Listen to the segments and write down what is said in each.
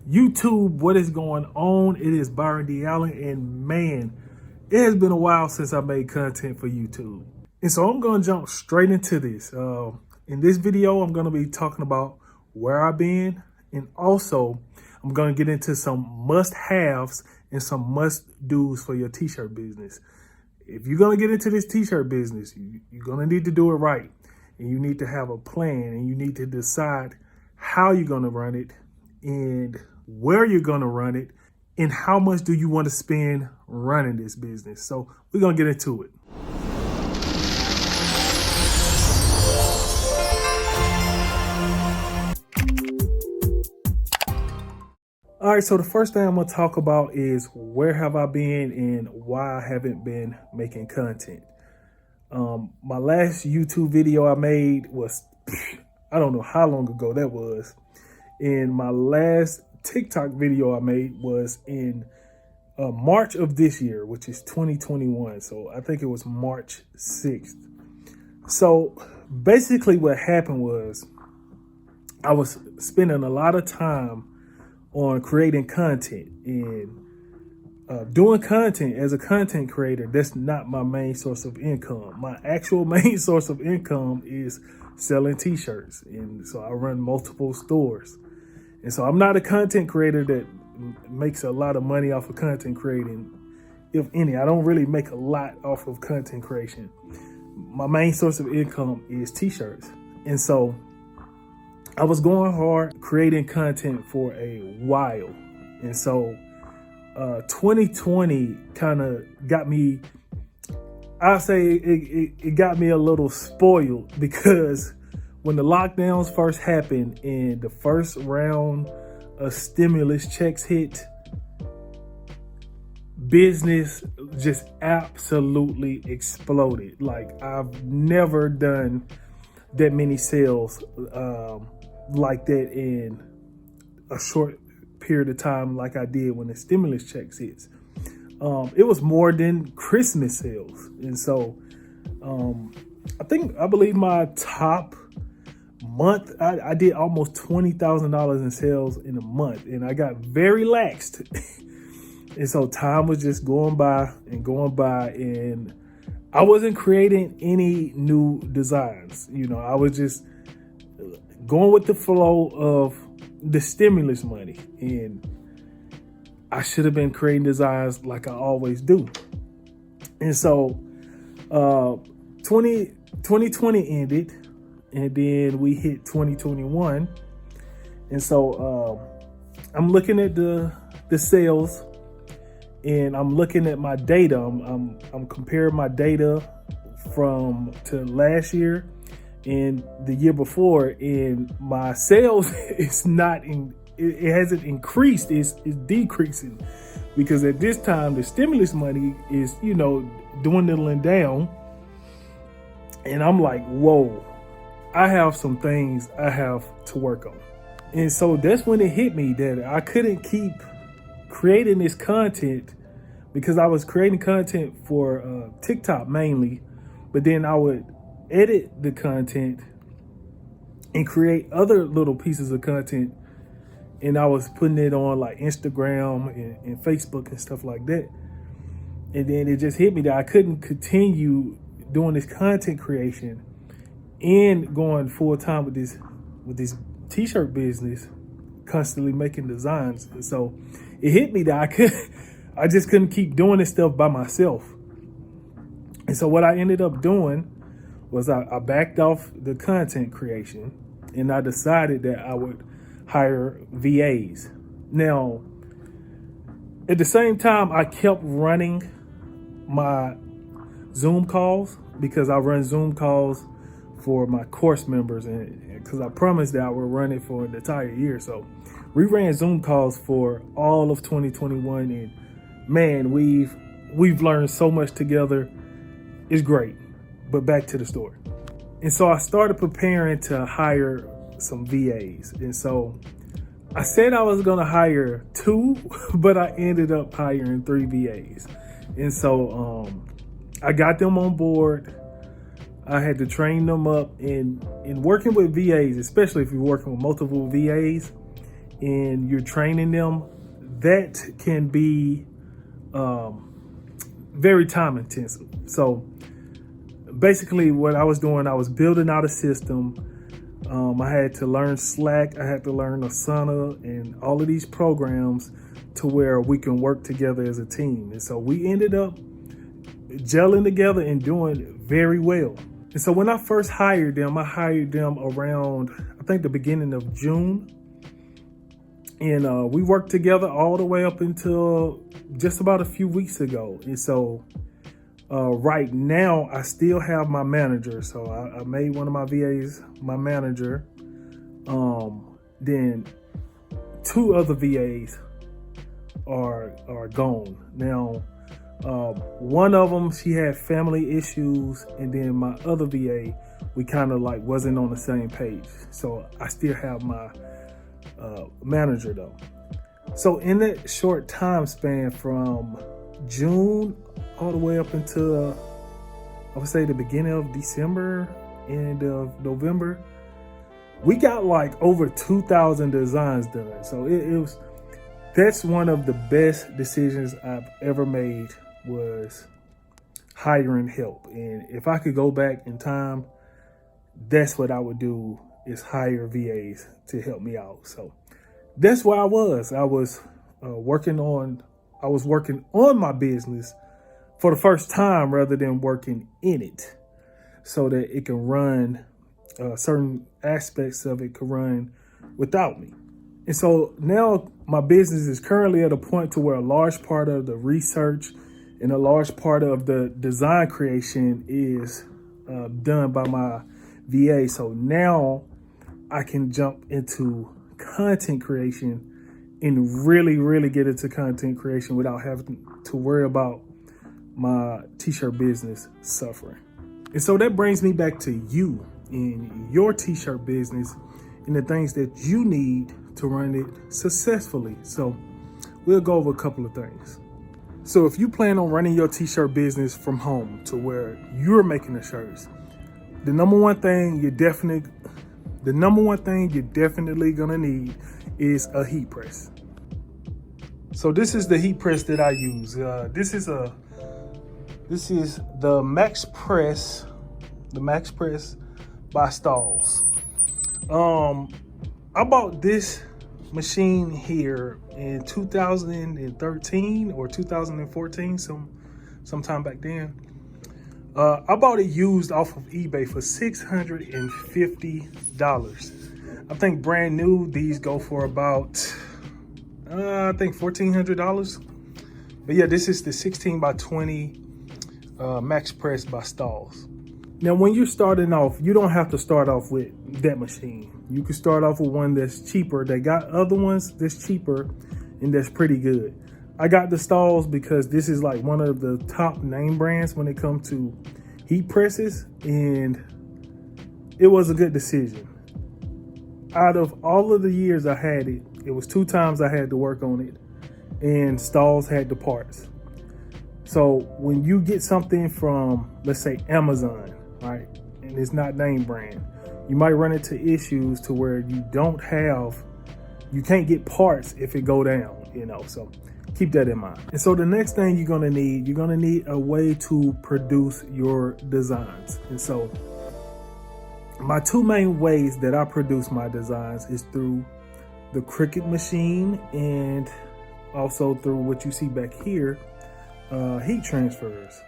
YouTube, what is going on? It is Byron D. Allen, and man, it has been a while since I made content for YouTube. And so I'm going to jump straight into this. In this video, I'm going to be talking about where I've been, and also I'm going to get into some must-haves and some must-dos for your t-shirt business. If you're going to get into this t-shirt business, you're going to need to do it right. And you need to have a plan, and you need to decide how you're going to run it and where you're going to run it and how much do you want to spend running this business. So we're going to get into it. All right, so the first thing I'm going to talk about is where have I been and why I haven't been making content. My last YouTube video I made was, I don't know how long ago that was. And my last TikTok video I made was in March of this year, which is 2021. So I think it was March 6th. So basically what happened was I was spending a lot of time on creating content, and doing content as a content creator, that's not my main source of income. My actual main source of income is selling t-shirts. And so I run multiple stores. And so I'm not a content creator that makes a lot of money off of content creating. If any, I don't really make a lot off of content creation. My main source of income is t-shirts. And so I was going hard creating content for a while. And so 2020 kind of got me, I'll say it got me a little spoiled, because when the lockdowns first happened and the first round of stimulus checks hit, business just absolutely exploded. Like, I've never done that many sales like that in a short period of time like I did when the stimulus checks hits. It was more than Christmas sales. And so I believe my top month, I did almost $20,000 in sales in a month, and I got very laxed. And so time was just going by, and I wasn't creating any new designs. You know, I was just going with the flow of the stimulus money, and I should have been creating designs like I always do. And so 2020 ended, and then we hit 2021. And so I'm looking at the sales, and I'm looking at my data. I'm comparing my data to last year and the year before, and my sales is not it hasn't increased, it's decreasing, because at this time the stimulus money is, dwindling down. And I'm like, whoa, I have some things I have to work on. And so that's when it hit me that I couldn't keep creating this content, because I was creating content for TikTok mainly, but then I would edit the content and create other little pieces of content, and I was putting it on like Instagram and Facebook and stuff like that. And then it just hit me that I couldn't continue doing this content creation and going full time with this t-shirt business, constantly making designs. And so it hit me that I just couldn't keep doing this stuff by myself. And so what I ended up doing was I backed off the content creation, and I decided that I would hire VAs. Now, at the same time, I kept running my Zoom calls, because I run Zoom calls for my course members, and because I promised that I would run it for an entire year. So we ran Zoom calls for all of 2021, and man, we've learned so much together. It's great. But back to the story. And so I started preparing to hire some VAs. And so I said I was going to hire 2, but I ended up hiring 3 VAs. And so I got them on board. I had to train them up. And in working with VAs, especially if you're working with multiple VAs, and you're training them, that can be very time intensive. So basically what I was doing, I was building out a system. I had to learn Slack, I had to learn Asana and all of these programs to where we can work together as a team. And so we ended up gelling together and doing very well. And so when I first hired them, I hired them around, I think, the beginning of June. And we worked together all the way up until just about a few weeks ago. And so right now, I still have my manager. So I made one of my VAs my manager. Then 2 other VAs are gone. Now, one of them, she had family issues. And then my other VA, we kind of like wasn't on the same page. So I still have my manager though. So in that short time span from June all the way up until I would say the beginning of December, end of November, we got like over 2,000 designs done. So that's one of the best decisions I've ever made, was hiring help. And if I could go back in time, that's what I would do, is hire VAs to help me out. So that's where I was. I was working on my business for the first time rather than working in it, so that it can run, certain aspects of it can run without me. And so now my business is currently at a point to where a large part of the research and a large part of the design creation is done by my VA. So now I can jump into content creation and really, really get into content creation without having to worry about my t-shirt business suffering. And so that brings me back to you in your t-shirt business and the things that you need to run it successfully. So we'll go over a couple of things. So if you plan on running your t-shirt business from home to where you're making the shirts, the number one thing you're definitely gonna need is a heat press. So this is the heat press that I use. This is the Max Press by Stalls. I bought this machine here in 2013 or 2014, sometime back then. I bought it used off of eBay for $650. I think brand new, these go for about, I think $1,400. But yeah, this is the 16 by 20 Max Press by Stalls. Now, when you're starting off, you don't have to start off with that machine. You can start off with one that's cheaper. They got other ones that's cheaper and that's pretty good. I got the Stalls because this is like one of the top name brands when it comes to heat presses, and it was a good decision. Out of all of the years I had it, it was 2 times I had to work on it, and Stalls had the parts. So when you get something from, let's say, Amazon, right, and it's not name brand, you might run into issues to where you can't get parts if it go down, so keep that in mind. And so the next thing you're gonna need a way to produce your designs. And so my 2 main ways that I produce my designs is through the Cricut machine and also through what you see back here, heat transfers.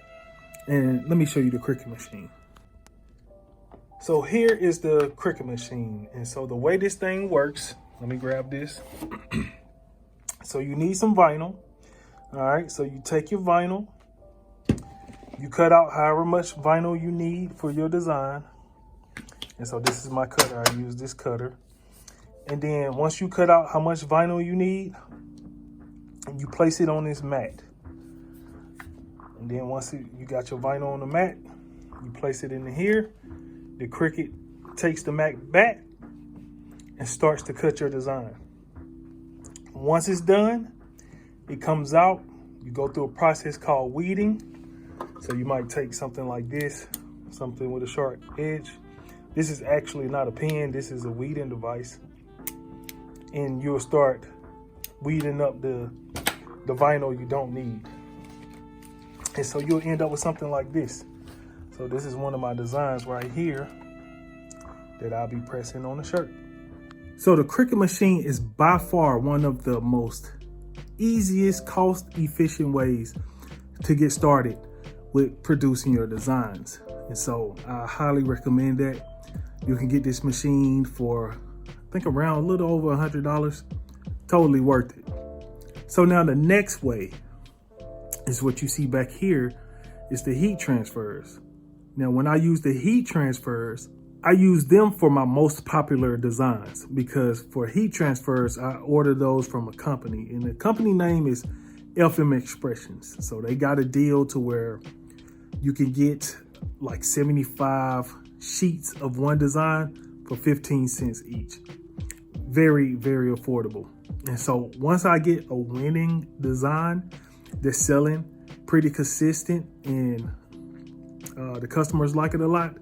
And let me show you the Cricut machine. So here is the Cricut machine. And so the way this thing works, let me grab this. So you need some vinyl. All right, so you take your vinyl, you cut out however much vinyl you need for your design. And so this is my cutter, I use this cutter. And then once you cut out how much vinyl you need, you place it on this mat. And then once you got your vinyl on the mat, you place it in here. The Cricut takes the mat back and starts to cut your design. Once it's done, it comes out. You go through a process called weeding. So you might take something like this, something with a sharp edge. This is actually not a pen, this is a weeding device. and you'll start weeding up the vinyl you don't need. And so you'll end up with something like this. So this is one of my designs right here that I'll be pressing on the shirt. So the Cricut machine is by far one of the most easiest, cost-efficient ways to get started with producing your designs. And so I highly recommend that. You can get this machine for, I think, around a little over $100. Totally worth it. So now the next way is what you see back here is the heat transfers. Now, when I use the heat transfers, I use them for my most popular designs, because for heat transfers, I order those from a company, and the company name is FM Expressions. So they got a deal to where you can get like 75 sheets of one design for 15 cents each. Very, very affordable. And so once I get a winning design that's selling pretty consistent and the customers like it a lot,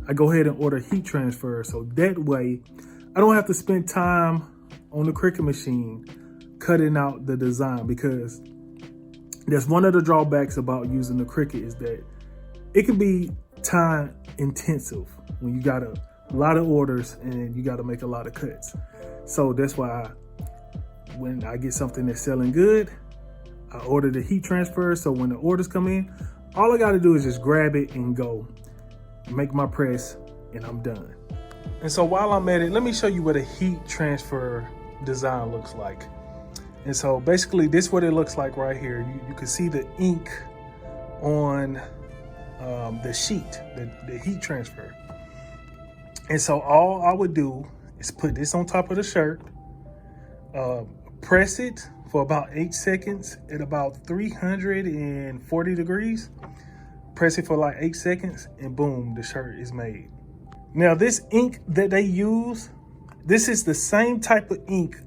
I go ahead and order heat transfer. So that way I don't have to spend time on the Cricut machine cutting out the design, because that's one of the drawbacks about using the Cricut, is that it can be time intensive when you got a lot of orders and you got to make a lot of cuts. So that's why when I get something that's selling good, I order the heat transfer. So when the orders come in, all I got to do is just grab it and go make my press, and I'm done. And so while I'm at it, let me show you what a heat transfer design looks like. And so basically this is what it looks like right here. You can see the ink on the sheet, the heat transfer. And so all I would do is put this on top of the shirt, press it for about 8 seconds at about 340 degrees. Press it for like 8 seconds, and boom, the shirt is made. Now this ink that they use, this is the same type of ink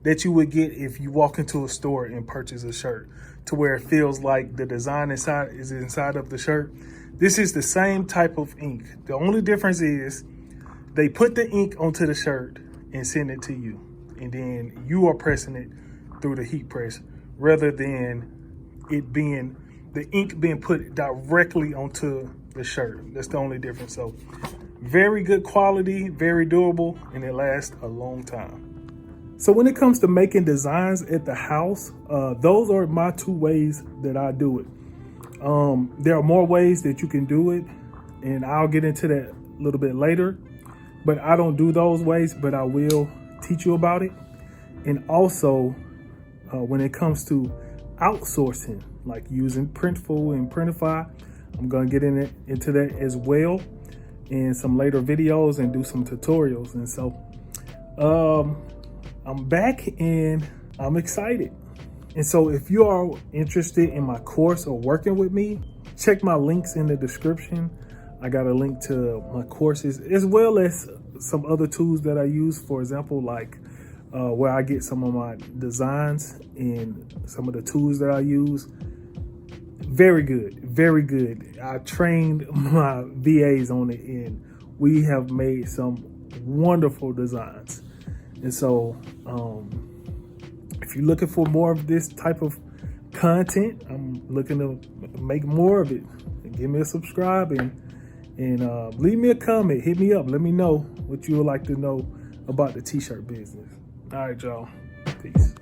that you would get if you walk into a store and purchase a shirt, to where it feels like the design inside is inside of the shirt. This is the same type of ink. The only difference is they put the ink onto the shirt and send it to you, and then you are pressing it through the heat press, rather than it being the ink being put directly onto the shirt. That's the only difference. So very good quality, very durable, and it lasts a long time. So when it comes to making designs at the house, those are my two ways that I do it. There are more ways that you can do it, and I'll get into that a little bit later, but I don't do those ways, but I will teach you about it. And also when it comes to outsourcing, like using Printful and Printify, I'm going to get into that as well in some later videos and do some tutorials. And so I'm back and I'm excited. And so if you are interested in my course or working with me, check my links in the description. I got a link to my courses, as well as some other tools that I use. For example, like where I get some of my designs and some of the tools that I use. Very good, very good. I trained my VAs on it, and we have made some wonderful designs. And so if you're looking for more of this type of content, I'm looking to make more of it. And give me a subscribe and leave me a comment. Hit me up. Let me know what you would like to know about the t-shirt business. All right, y'all. Peace.